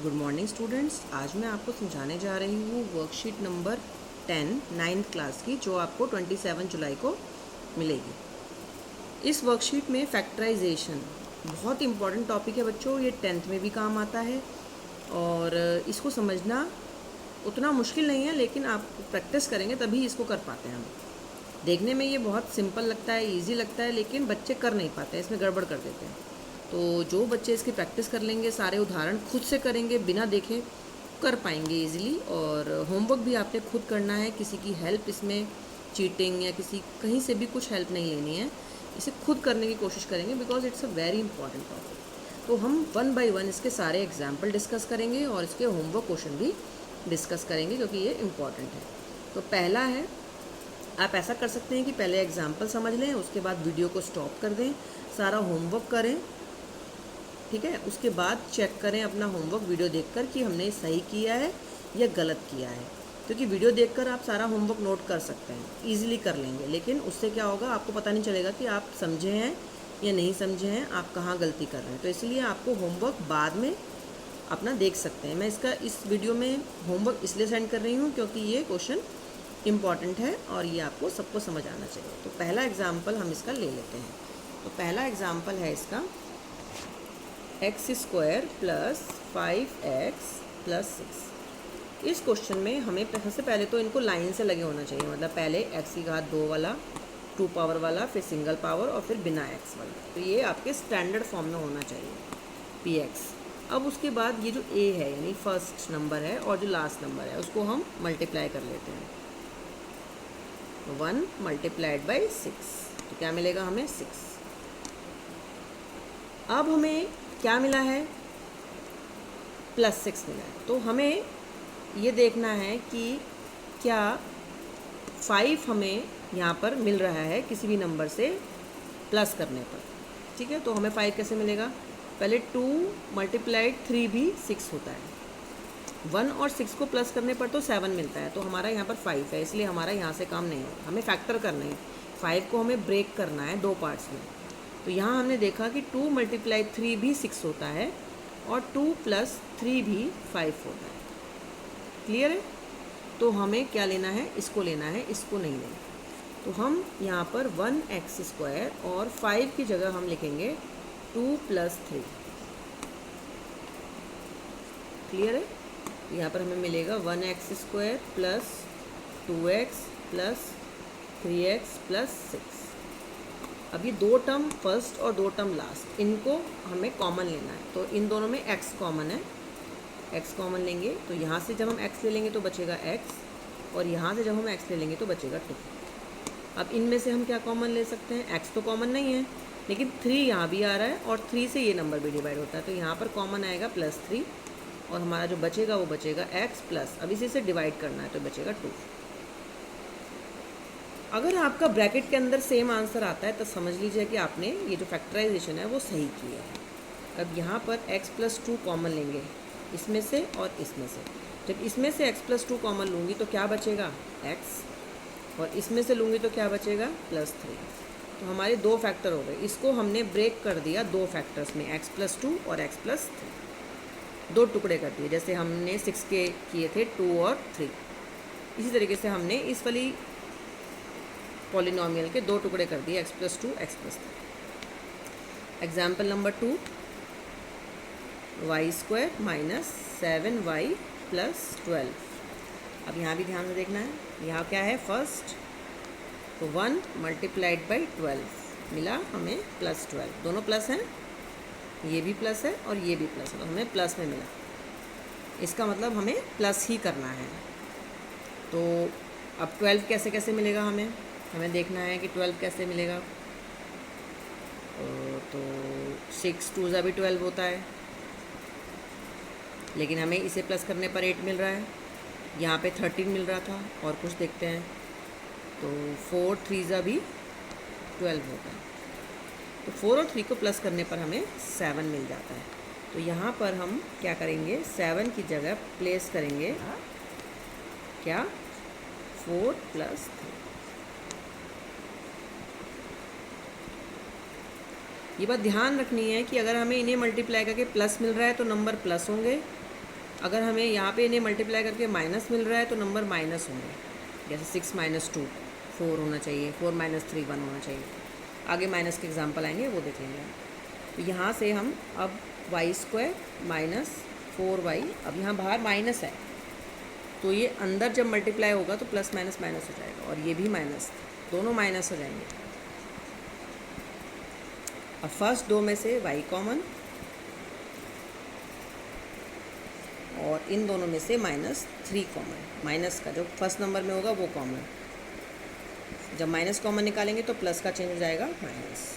Good morning students. आज मैं आपको समझाने जा रही हूँ वर्कशीट नंबर 10 9th क्लास की, जो आपको 27 जुलाई को मिलेगी। इस वर्कशीट में फैक्टराइजेशन बहुत इंपॉर्टेंट टॉपिक है बच्चों। ये 10th में भी काम आता है और इसको समझना उतना मुश्किल नहीं है, लेकिन आप प्रैक्टिस करेंगे तभी इसको कर पाते हैं हम। देखने में ये बहुत सिंपल लगता है, ईजी लगता है, लेकिन बच्चे कर नहीं पाते हैं, इसमें गड़बड़ कर देते हैं। तो जो बच्चे इसकी प्रैक्टिस कर लेंगे, सारे उदाहरण खुद से करेंगे, बिना देखे कर पाएंगे इजीली। और होमवर्क भी आपने खुद करना है, किसी की हेल्प इसमें चीटिंग या किसी कहीं से भी कुछ हेल्प नहीं लेनी है, इसे खुद करने की कोशिश करेंगे because it's a very important topic. तो हम 1 बाय 1 इसके सारे एग्जाम्पल डिस्कस करेंगे और इसके होमवर्क क्वेश्चन भी डिस्कस करेंगे क्योंकि ये इम्पॉर्टेंट है। तो पहला है, आप ऐसा कर सकते हैं कि पहले एग्जाम्पल समझ लें, उसके बाद वीडियो को स्टॉप कर दें, सारा होमवर्क करें, ठीक है। उसके बाद चेक करें अपना होमवर्क वीडियो देखकर कि हमने सही किया है या गलत किया है, क्योंकि वीडियो देखकर आप सारा होमवर्क नोट कर सकते हैं, इजीली कर लेंगे। लेकिन उससे क्या होगा, आपको पता नहीं चलेगा कि आप समझे हैं या नहीं समझे हैं, आप कहाँ गलती कर रहे हैं। तो इसलिए आपको होमवर्क बाद में अपना देख सकते हैं। मैं इस वीडियो में होमवर्क इसलिए सेंड कर रही हूँ क्योंकि ये क्वेश्चन इम्पॉर्टेंट है और ये आपको सबको समझ आना चाहिए। तो पहला एग्जाम्पल हम इसका ले लेते हैं। तो पहला एग्जाम्पल है इसका x² + 5x + 6। इस क्वेश्चन में हमें सबसे पहले तो इनको लाइन से लगे होना चाहिए, मतलब पहले x⁻² वाला, 2 पावर वाला, फिर सिंगल पावर और फिर बिना x वाला। तो ये आपके स्टैंडर्ड फॉर्म में होना चाहिए px। अब उसके बाद ये जो a है यानी फर्स्ट नंबर है और जो लास्ट नंबर है उसको हम मल्टीप्लाई कर लेते हैं। 1 × 6, तो क्या मिलेगा हमें 6। अब हमें क्या मिला है, +6 मिला है। तो हमें ये देखना है कि क्या 5 हमें यहाँ पर मिल रहा है किसी भी नंबर से प्लस करने पर, ठीक है। तो हमें 5 कैसे मिलेगा, पहले 2 × 3 भी 6 होता है। 1 और 6 को प्लस करने पर तो 7 मिलता है, तो हमारा यहाँ पर 5 है, इसलिए हमारा यहाँ से काम नहीं होगा। हमें फैक्टर करना है, 5 को हमें ब्रेक करना है 2 पार्ट्स में। तो यहाँ हमने देखा कि 2 × 3 भी 6 होता है और 2 + 3 भी 5 होता है। क्लियर है। तो हमें क्या लेना है, इसको लेना है, इसको नहीं लेना। तो हम यहाँ पर 1x² और 5 की जगह हम लिखेंगे 2 + 3। क्लियर है। यहाँ पर हमें मिलेगा 1x² + 2x + 3x + 6। अब ये 2 टर्म फर्स्ट और 2 टर्म लास्ट, इनको हमें कॉमन लेना है। तो इन दोनों में x कॉमन है, x कॉमन लेंगे तो यहाँ से जब हम x ले लेंगे तो बचेगा x, और यहाँ से जब हम x ले लेंगे तो बचेगा 2। अब इनमें से हम क्या कॉमन ले सकते हैं, x तो कॉमन नहीं है, लेकिन 3 यहाँ भी आ रहा है और 3 से ये नंबर भी डिवाइड होता है, तो यहाँ पर कॉमन आएगा +3 और हमारा जो बचेगा वो बचेगा x प्लस, अब इसी से डिवाइड करना है तो बचेगा 2। अगर आपका ब्रैकेट के अंदर सेम आंसर आता है तो समझ लीजिए कि आपने ये जो फैक्टराइजेशन है वो सही किया है। अब यहाँ पर x + 2 कॉमन लेंगे इसमें से और इसमें से। जब इसमें से x + 2 कॉमन लूँगी तो क्या बचेगा, x, और इसमें से लूँगी तो क्या बचेगा, +3। तो हमारे 2 फैक्टर हो गए। इसको हमने ब्रेक कर दिया 2 फैक्टर्स में, x + 2 और x + 3, 2 टुकड़े कर दिए। जैसे हमने 6 के किए थे 2 और 3, इसी तरीके से हमने इस वाली पॉलिनोमियल के 2 टुकड़े कर दिए, x + 2 x + 3। Example number 2, y² - 7y + 12। अब यहाँ भी ध्यान से देखना है, यहाँ क्या है फर्स्ट, तो 1 × 12 मिला हमें +12, दोनों प्लस हैं, ये भी प्लस है और ये भी प्लस है, तो हमें प्लस में मिला। इसका मतलब हमें प्लस ही करना है। तो अब 12 कैसे कैसे मिलेगा, हमें देखना है कि 12 कैसे मिलेगा। तो 6 2 भी 12 होता है, लेकिन हमें इसे प्लस करने पर 8 मिल रहा है। यहाँ पे 13 मिल रहा था, और कुछ देखते हैं तो 4 3 भी 12 होता है। तो 4 और 3 को प्लस करने पर हमें 7 मिल जाता है। तो यहाँ पर हम क्या करेंगे, 7 की जगह प्लेस करेंगे क्या, 4 + 3। ये बात ध्यान रखनी है कि अगर हमें इन्हें मल्टीप्लाई करके प्लस मिल रहा है तो नंबर प्लस होंगे, अगर हमें यहाँ पे इन्हें मल्टीप्लाई करके माइनस मिल रहा है तो नंबर माइनस होंगे, जैसे 6 - 2 4 होना चाहिए, 4 - 3 1 होना चाहिए। आगे माइनस के एग्जांपल आएंगे, वो देख लेंगे। तो यहाँ से हम अब y² - 4y, अब यहाँ बाहर माइनस है तो ये अंदर जब मल्टीप्लाई होगा तो प्लस माइनस माइनस हो जाएगा, और ये भी माइनस, दोनों माइनस हो जाएंगे। अब फर्स्ट दो में से y कॉमन, और इन दोनों में से -3 कॉमन। माइनस का जो फर्स्ट नंबर में होगा वो कॉमन, जब माइनस कॉमन निकालेंगे तो प्लस का चेंज हो जाएगा माइनस।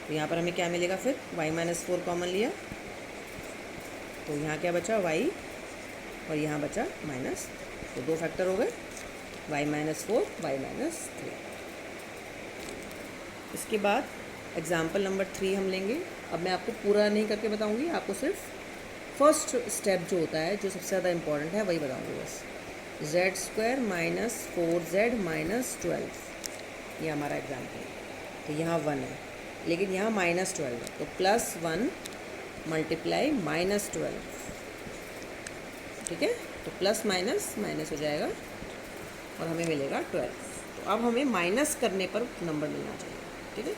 तो यहाँ पर हमें क्या मिलेगा फिर, y - 4 कॉमन लिया तो यहाँ क्या बचा y, और यहाँ बचा माइनस, तो दो फैक्टर हो गए, y - 4 y - 3। इसके बाद एग्जाम्पल नंबर 3 हम लेंगे। अब मैं आपको पूरा नहीं करके बताऊंगी, आपको सिर्फ फर्स्ट स्टेप जो होता है, जो सबसे ज़्यादा इम्पॉर्टेंट है, वही बताऊंगी बस। z² - 4z - 12, ये हमारा एग्जाम्पल। तो यहाँ 1 है, लेकिन यहाँ -12 है, तो +1 मल्टीप्लाई -12, ठीक है। तो प्लस माइनस माइनस हो जाएगा और हमें मिलेगा 12। तो अब हमें माइनस करने पर नंबर मिलना चाहिए, ठीक है।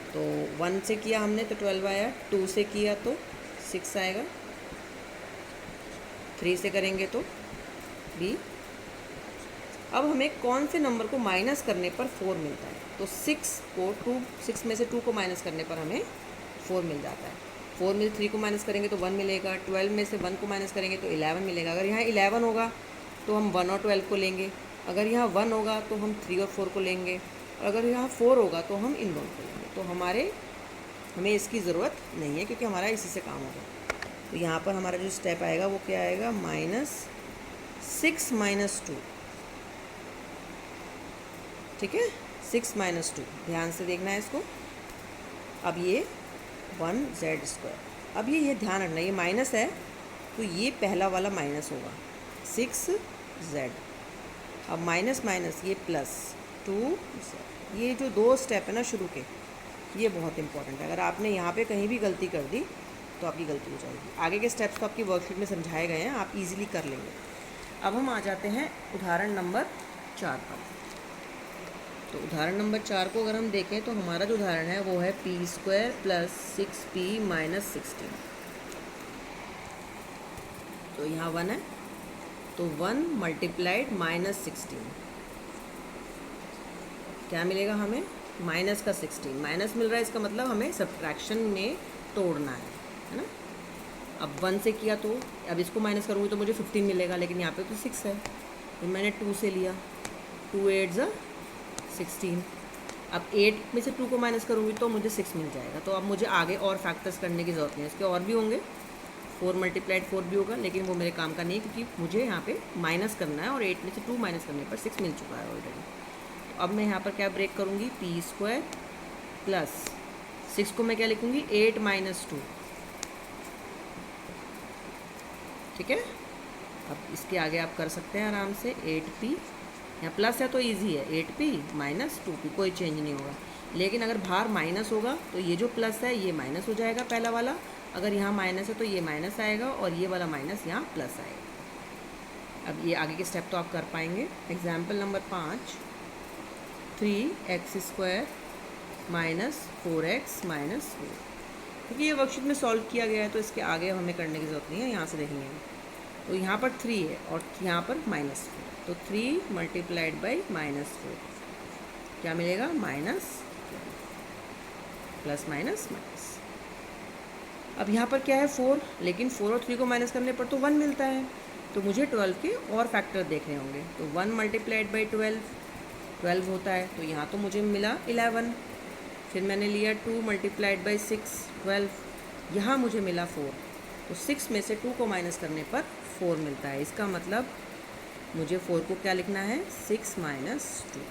तो 1 से किया हमने तो 12 आया, 2 से किया तो 6 आएगा, 3 से करेंगे तो b। अब हमें कौन से नंबर को माइनस करने पर 4 मिलता है, तो 6 में से 2 को माइनस करने पर हमें 4 मिल जाता है। 4 में से 3 को माइनस करेंगे तो 1 मिलेगा, 12 में से 1 को माइनस करेंगे तो 11 मिलेगा। अगर यहाँ 11 होगा तो हम 1 और 12 को लेंगे, अगर यहाँ 1 होगा तो हम 3 और 4 को लेंगे, और अगर यहाँ 4 होगा तो हम इन दोनों को लेंगे। तो हमें इसकी ज़रूरत नहीं है क्योंकि हमारा इसी से काम होगा। तो यहाँ पर हमारा जो स्टेप आएगा वो क्या आएगा, -6 - 2, ठीक है। 6 - 2, ध्यान से देखना है इसको। अब ये 1z², अब ये ध्यान रखना, ये माइनस है तो ये पहला वाला माइनस होगा, 6z। अब माइनस माइनस ये +2z। ये जो दो स्टेप है ना शुरू के, ये बहुत इंपॉर्टेंट है। अगर आपने यहाँ पे कहीं भी गलती कर दी तो आपकी गलती हो जाएगी। आगे के स्टेप्स तो आपकी वर्कशीट में समझाए गए हैं, आप इजीली कर लेंगे। अब हम आ जाते हैं उदाहरण नंबर 4 पर। तो उदाहरण नंबर 4 को अगर हम देखें तो हमारा जो उदाहरण है वो है p² + 6p - 16। तो यहाँ 1 है तो 1 मल्टीप्लाइड -16, क्या मिलेगा हमें, माइनस का 16। माइनस मिल रहा है, इसका मतलब हमें सब्ट्रैक्शन में तोड़ना है ना। अब 1 से किया तो अब इसको माइनस करूँगी तो मुझे 15 मिलेगा, लेकिन यहाँ पे तो 6 है तो मैंने 2 से लिया, 2 8 = 16। अब 8 में से 2 को माइनस करूँगी तो मुझे 6 मिल जाएगा। तो अब मुझे आगे और फैक्टर्स करने की ज़रूरत नहीं है, इसके और भी होंगे, 4 × 4 भी होगा, लेकिन वो मेरे काम का नहीं है क्योंकि मुझे यहाँ पे माइनस करना है और 8 में से 2 माइनस करने पर 6 मिल चुका है ऑलरेडी। तो अब मैं यहाँ पर क्या ब्रेक करूँगी, p² + 6 को मैं क्या लिखूँगी, 8 - 2, ठीक है। अब इसके आगे आप कर सकते हैं आराम से, 8p, यहाँ प्लस है तो इजी है, 8p - 2p, कोई चेंज नहीं होगा। लेकिन अगर बाहर माइनस होगा तो ये जो प्लस है ये माइनस हो जाएगा पहला वाला, अगर यहाँ माइनस है तो ये माइनस आएगा और ये वाला माइनस यहाँ प्लस आएगा। अब ये आगे के स्टेप तो आप कर पाएंगे। एग्जाम्पल नंबर 5, 3x² - 4x - 4, क्योंकि ये वर्कशीट में सॉल्व किया गया है तो इसके आगे हमें करने की ज़रूरत नहीं है, यहाँ से देखेंगे। तो यहाँ पर 3 है और यहाँ पर -4, तो 3 × -4 क्या मिलेगा, -12, प्लस माइनस माइनस। अब यहाँ पर क्या है 4, लेकिन 4 और 3 को माइनस करने पर तो 1 मिलता है, तो मुझे 12 के और फैक्टर देखने होंगे। तो 1 × 12 होता है, तो यहाँ तो मुझे मिला 11। फिर मैंने लिया 2 × 6 12, यहाँ मुझे मिला 4। तो 6 में से 2 को माइनस करने पर 4 मिलता है। इसका मतलब मुझे 4 को क्या लिखना है, 6 - 2।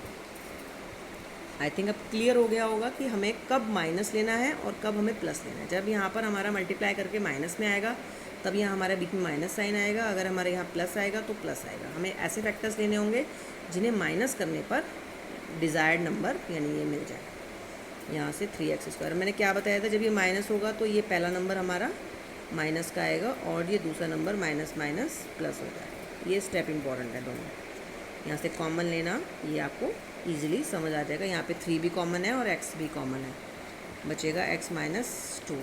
आई थिंक अब क्लियर हो गया होगा कि हमें कब माइनस लेना है और कब हमें प्लस लेना है। जब यहाँ पर हमारा मल्टीप्लाई करके माइनस में आएगा तब यहाँ हमारे बीच में माइनस साइन आएगा, अगर हमारे यहाँ प्लस आएगा तो प्लस आएगा। हमें ऐसे फैक्टर्स लेने होंगे जिन्हें माइनस करने पर डिज़ायर्ड नंबर यानी ये मिल जाए। यहाँ से 3x², मैंने क्या बताया था, जब ये माइनस होगा तो ये पहला नंबर हमारा माइनस का आएगा और ये दूसरा नंबर माइनस माइनस प्लस हो जाएगा। ये स्टेप इम्पॉर्टेंट है दोनों। यहाँ से कॉमन लेना, ये आपको ईजिली समझ आ जाएगा। यहाँ पे 3 भी कॉमन है और x भी कॉमन है, बचेगा x माइनस 2।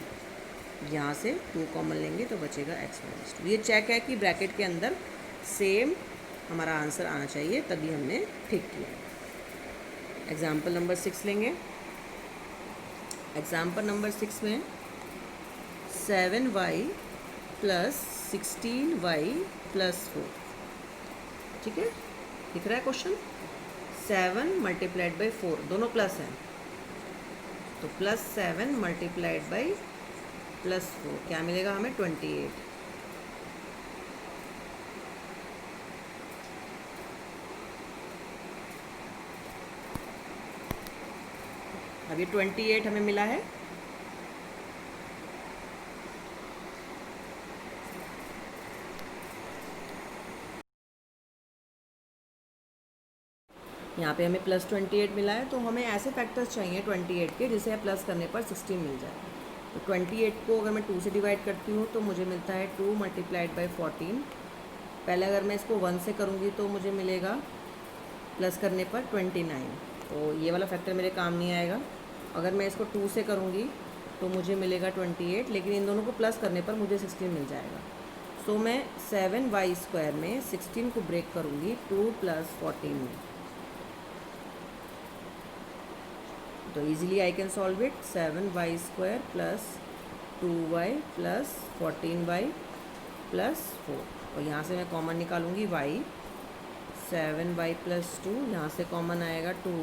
यहाँ से 2 कॉमन लेंगे तो बचेगा x माइनस 2। ये चेक है कि ब्रैकेट के अंदर सेम हमारा आंसर आना चाहिए, तभी हमने ठीक किया। एग्जाम्पल नंबर 6 लेंगे। एग्जाम्पल नंबर 6 में 7y प्लस 16y प्लस 4, ठीक है, दिख रहा है क्वेश्चन। 7 मल्टीप्लाइड बाई 4, दोनों प्लस हैं, तो प्लस 7 मल्टीप्लाइड बाई प्लस 4 क्या मिलेगा हमें? 28। अब ये 28 हमें मिला है। यहाँ पे हमें प्लस 28 मिला है, तो हमें ऐसे फैक्टर्स चाहिए 28 के जिसे प्लस करने पर 16 मिल जाए। तो 28 को अगर मैं 2 से डिवाइड करती हूँ तो मुझे मिलता है 2 मल्टीप्लाइड बाई 14। पहले अगर मैं इसको 1 से करूँगी तो मुझे मिलेगा प्लस करने पर 29, तो ये वाला फैक्टर मेरे काम नहीं आएगा। अगर मैं इसको 2 से करूँगी तो मुझे मिलेगा 28, लेकिन इन दोनों को प्लस करने पर मुझे 16 मिल जाएगा। सो मैं 7y² में 16 को ब्रेक करूँगी 2 प्लस 14 में, तो easily I can solve it. 7y² plus 2y plus 14y plus 4, और यहाँ से मैं कॉमन निकालूंगी y। 7y प्लस 2, यहाँ से कॉमन आएगा 2,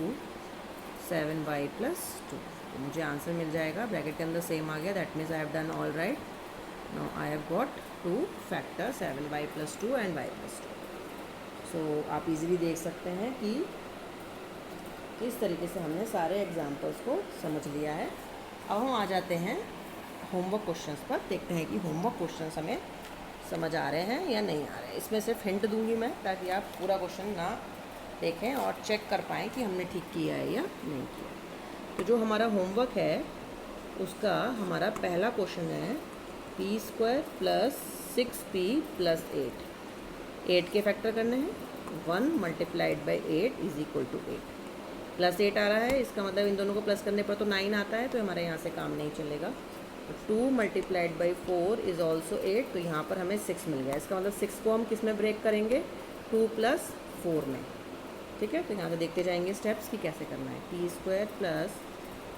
7y प्लस 2, तो मुझे आंसर मिल जाएगा। ब्रैकेट के अंदर सेम आ गया, that means I have done all right. Now I have got 2 factor 7y plus 2 and y plus 2। सो आप इजीली देख सकते हैं कि इस तरीके से हमने सारे एग्जाम्पल्स को समझ लिया है। अब हम आ जाते हैं होमवर्क क्वेश्चंस पर, देखते हैं कि होमवर्क क्वेश्चंस हमें समझ आ रहे हैं या नहीं आ रहे हैं। इसमें सिर्फ हिंट दूंगी मैं, ताकि आप पूरा क्वेश्चन ना देखें और चेक कर पाएँ कि हमने ठीक किया है या नहीं किया। तो जो हमारा होमवर्क है उसका हमारा पहला क्वेश्चन है p² प्लस 6p प्लस 8 के फैक्टर करने हैं। 1 multiplied by 8 is equal to 8। Plus 8 आ रहा है, इसका मतलब इन दोनों को प्लस करने पर तो 9 आता है, तो हमारे यहाँ से काम नहीं चलेगा। तो 2 मल्टीप्लाइड बाई 4 इज़ ऑल्सो 8, तो यहाँ पर हमें 6 मिल गया। इसका मतलब 6 को हम किस में ब्रेक करेंगे? 2 प्लस 4 में, ठीक है। तो यहाँ से देखते जाएंगे स्टेप्स कि कैसे करना है। p² plus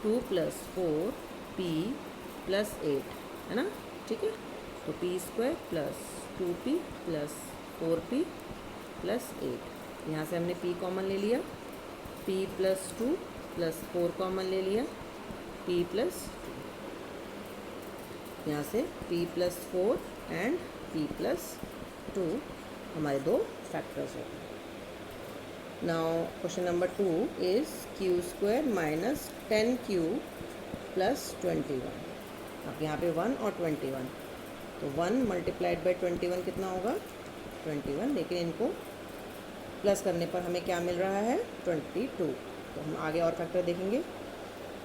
2 plus 4p plus 8, है ना, ठीक है। तो p² plus 2p plus 4p plus 8, यहाँ से हमने p कॉमन ले लिया, p प्लस 2 प्लस 4 कॉमन ले लिया, p प्लस 2, यहाँ से p plus 4 and p plus 2 हमारे दो फैक्टर्स हैं। Now question number 2 is q² minus 10q plus 21। अब यहाँ पे 1 और 21, तो 1 मल्टीप्लाइड बाई 21 कितना होगा? 21, लेकिन इनको प्लस करने पर हमें क्या मिल रहा है? 22। तो हम आगे और फैक्टर देखेंगे।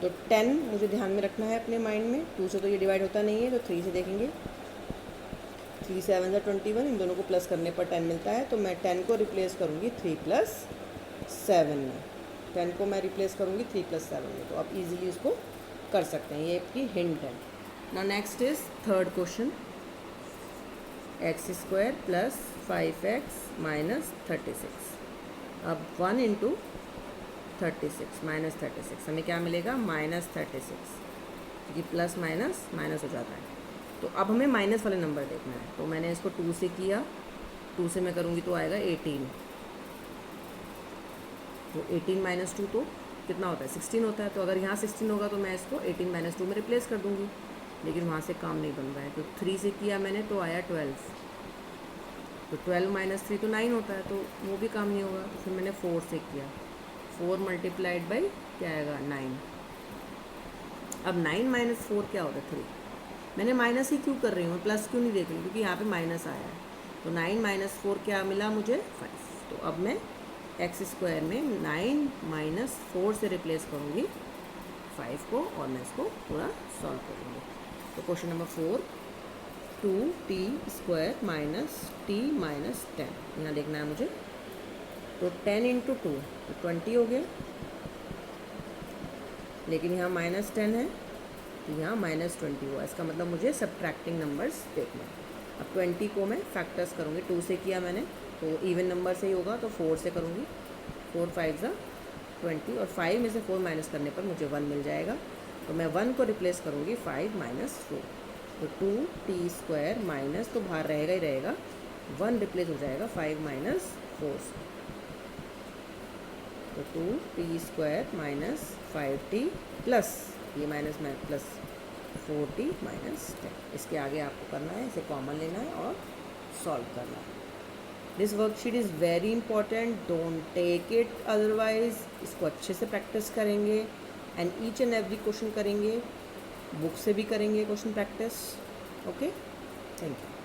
तो 10 मुझे ध्यान में रखना है अपने माइंड में, 2 से तो ये डिवाइड होता नहीं है, तो 3 से देखेंगे। 3 7 या 21, इन दोनों को प्लस करने पर 10 मिलता है, तो मैं 10 को रिप्लेस करूँगी 3 प्लस 7 में। 10 को मैं रिप्लेस करूँगी 3 प्लस 7 में, तो आप इजीली इसको कर सकते हैं, ये आपकी हिंट है। Now next is third question, x² plus 5x minus 36। अब 1 इंटू 36 माइनस 36 हमें क्या मिलेगा? माइनस 36, क्योंकि प्लस माइनस माइनस हो जाता है। तो अब हमें माइनस वाले नंबर देखना है, तो मैंने इसको 2 से किया, 2 से मैं करूँगी तो आएगा 18। तो 18 माइनस 2 तो कितना होता है? 16 होता है। तो अगर यहाँ 16 होगा तो मैं इसको 18 माइनस 2 में रिप्लेस कर दूँगी, लेकिन वहाँ से काम नहीं बन रहा है। तो 3 से किया मैंने तो आया 12। तो 12 माइनस 3 तो 9 होता है, तो वो भी काम नहीं होगा। तो फिर मैंने 4 से किया, 4 मल्टीप्लाइड बाई क्या आएगा? 9। अब 9 माइनस 4 क्या होता है? 3। मैंने माइनस ही क्यों कर रही हूँ, प्लस क्यों नहीं देख रही हूँ? क्योंकि यहाँ पे माइनस आया है। तो 9 माइनस 4 क्या मिला मुझे? 5। तो अब मैं x² में 9 माइनस 4 से रिप्लेस करूँगी 5 को, और मैं इसको पूरा सॉल्व करूँगी। तो question number 4, 2t² minus T minus 10, यहाँ देखना है मुझे। तो 10 इंटू 2 तो 20 हो गया, लेकिन यहाँ -10 है तो यहाँ -20 हुआ। इसका मतलब मुझे सब्ट्रैक्टिंग नंबर्स देखना है। अब 20 को मैं फैक्टर्स करूँगी, 2 से किया मैंने तो इवन नंबर से ही होगा, तो 4 से करूँगी। 4 5 20 और 5 में से 4 माइनस करने पर मुझे 1 मिल जाएगा। तो मैं 1 को रिप्लेस करूँगी 5 माइनस 4, तो 2t² माइनस, तो बाहर रहेगा ही रहेगा, 1 रिप्लेस हो जाएगा 5 माइनस 4 से। तो 2t² माइनस 5t प्लस ये माइनस प्लस 4t माइनस 10। इसके आगे आपको करना है, इसे कॉमन लेना है और सॉल्व करना है। This worksheet is very important, don't take it otherwise. इसको अच्छे से प्रैक्टिस करेंगे and each and every question करेंगे, बुक से भी करेंगे question practice. Okay, thank you.